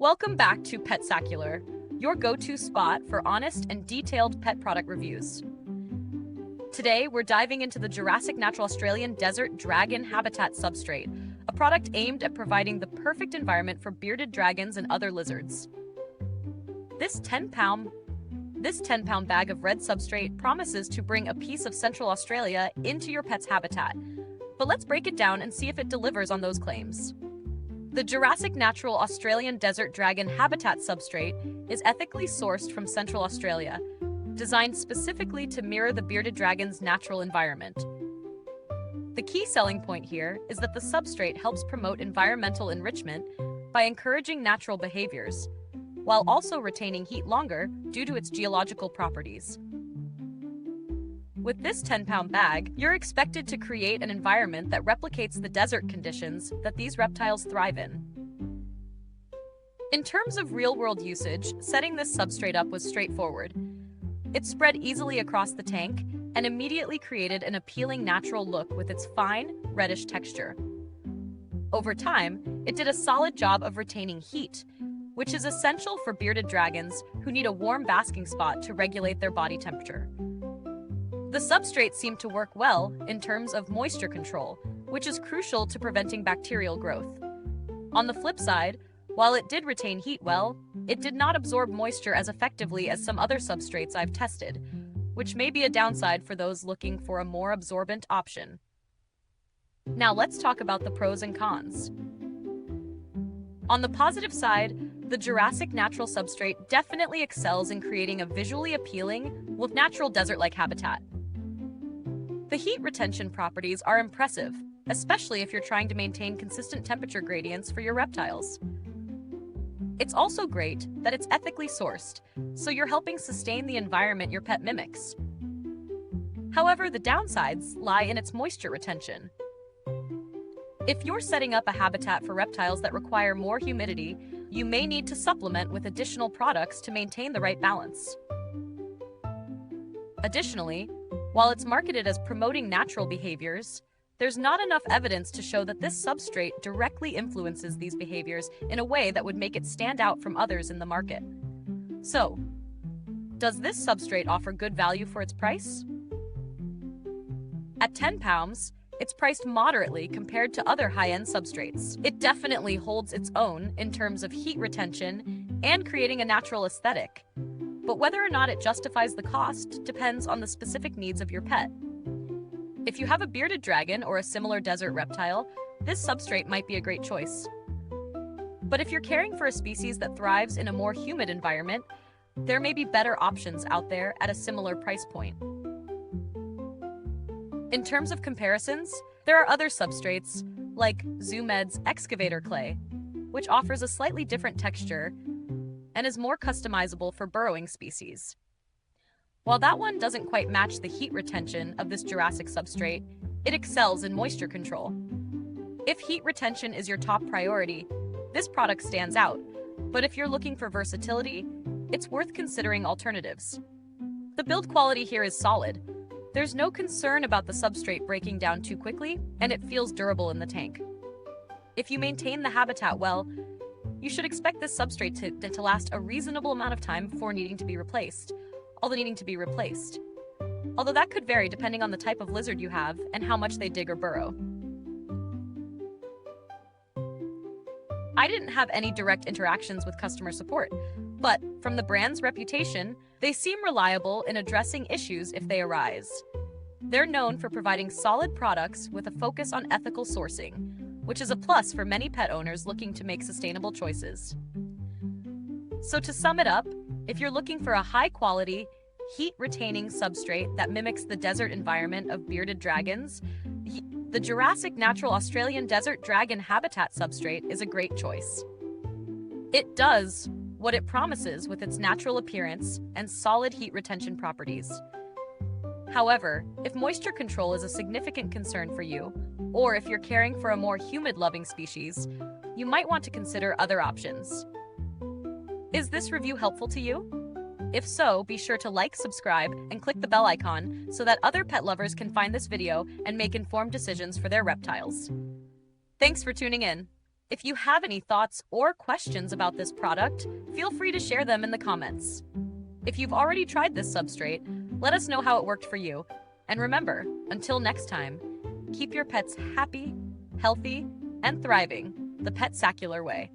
Welcome back to Petsacular, your go-to spot for honest and detailed pet product reviews. Today, we're diving into the Jurassic Natural Australian Desert Dragon Habitat Substrate, a product aimed at providing the perfect environment for bearded dragons and other lizards. This 10-pound bag of red substrate promises to bring a piece of Central Australia into your pet's habitat. But let's break it down and see if it delivers on those claims. The Jurassic Natural Australian Desert Dragon Habitat Substrate is ethically sourced from Central Australia, designed specifically to mirror the bearded dragon's natural environment. The key selling point here is that the substrate helps promote environmental enrichment by encouraging natural behaviors, while also retaining heat longer due to its geological properties. With this 10-pound bag, you're expected to create an environment that replicates the desert conditions that these reptiles thrive in. In terms of real-world usage, setting this substrate up was straightforward. It spread easily across the tank and immediately created an appealing natural look with its fine, reddish texture. Over time, it did a solid job of retaining heat, which is essential for bearded dragons who need a warm basking spot to regulate their body temperature. The substrate seemed to work well in terms of moisture control, which is crucial to preventing bacterial growth. On the flip side, while it did retain heat well, it did not absorb moisture as effectively as some other substrates I've tested, which may be a downside for those looking for a more absorbent option. Now let's talk about the pros and cons. On the positive side, the Jurassic Natural Substrate definitely excels in creating a visually appealing, natural desert-like habitat. The heat retention properties are impressive, especially if you're trying to maintain consistent temperature gradients for your reptiles. It's also great that it's ethically sourced, so you're helping sustain the environment your pet mimics. However, the downsides lie in its moisture retention. If you're setting up a habitat for reptiles that require more humidity, you may need to supplement with additional products to maintain the right balance. Additionally, while it's marketed as promoting natural behaviors, there's not enough evidence to show that this substrate directly influences these behaviors in a way that would make it stand out from others in the market. So, does this substrate offer good value for its price? At 10 pounds, it's priced moderately compared to other high-end substrates. It definitely holds its own in terms of heat retention and creating a natural aesthetic. But whether or not it justifies the cost depends on the specific needs of your pet. If you have a bearded dragon or a similar desert reptile, this substrate might be a great choice. But if you're caring for a species that thrives in a more humid environment, there may be better options out there at a similar price point. In terms of comparisons, there are other substrates, like ZooMed's excavator clay, which offers a slightly different texture and is more customizable for burrowing species. While that one doesn't quite match the heat retention of this Jurassic substrate, it excels in moisture control. If heat retention is your top priority, this product stands out, but if you're looking for versatility, it's worth considering alternatives. The build quality here is solid. There's no concern about the substrate breaking down too quickly, and it feels durable in the tank. If you maintain the habitat well, you should expect this substrate to last a reasonable amount of time before needing to be replaced, although that could vary depending on the type of lizard you have and how much they dig or burrow. I didn't have any direct interactions with customer support, but from the brand's reputation, they seem reliable in addressing issues if they arise. They're known for providing solid products with a focus on ethical sourcing, which is a plus for many pet owners looking to make sustainable choices. So to sum it up, if you're looking for a high-quality, heat-retaining substrate that mimics the desert environment of bearded dragons, the Jurassic Natural Australian Desert Dragon Habitat Substrate is a great choice. It does what it promises with its natural appearance and solid heat retention properties. However, if moisture control is a significant concern for you, or if you're caring for a more humid-loving species, you might want to consider other options. Is this review helpful to you? If so, be sure to like, subscribe, and click the bell icon so that other pet lovers can find this video and make informed decisions for their reptiles. Thanks for tuning in. If you have any thoughts or questions about this product, feel free to share them in the comments. If you've already tried this substrate, let us know how it worked for you. And remember, until next time, keep your pets happy, healthy, and thriving the Petsacular way.